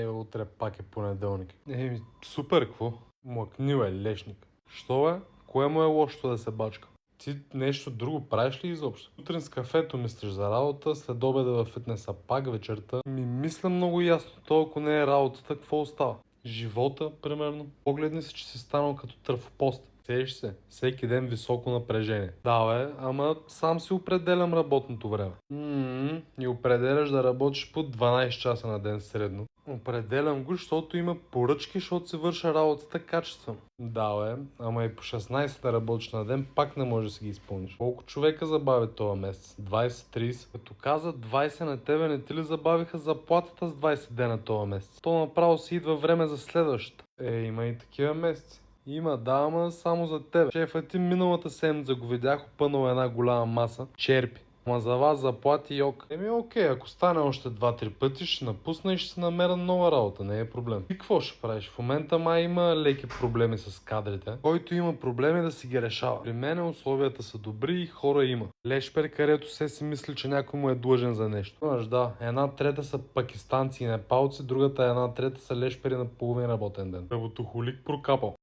Утре пак е понеделник. Супер, какво? Млъкнил е лешник. Що е? Кое му е лошото да се бачка? Ти нещо друго правиш ли изобщо? Сутрин с кафето мислиш за работа, след обеда във фитнеса пак вечерта. Мисля много ясно, то ако не е работата, какво остава? Живота, примерно. Погледни се, че си станал като трафопост. Сееш се, всеки ден високо напрежение. Да, ама сам си определям работното време. И определяш да работиш по 12 часа на ден средно. Определям го, защото има поръчки, защото се върша работата качествено. Да, ама и по 16 да работиш на ден, пак не може да си ги изпълниш. Колко човека забави този месец? 20-30? Като каза 20 на тебе, не ти ли забавиха заплатата с 20 дена този месец? То направо си идва време за следващата. Има и такива месеци. Има, да, ама само за тебе. Шефът ти миналата седмица го видях опънал една голяма маса. Черпи. Ама за вас заплати йок. Окей, ако стане още 2-3 пъти, ще напусна и ще си намеря нова работа, не е проблем. И какво ще правиш? В момента май има леки проблеми с кадрите. Който има проблеми да си ги решава. При мен условията са добри и хора има. Лешпер, където се си мисли, че някой му е длъжен за нещо. Знаеш, да, една трета са пакистанци и непалци, другата една трета са лешпери на половин работен ден. Работохолик прокапал.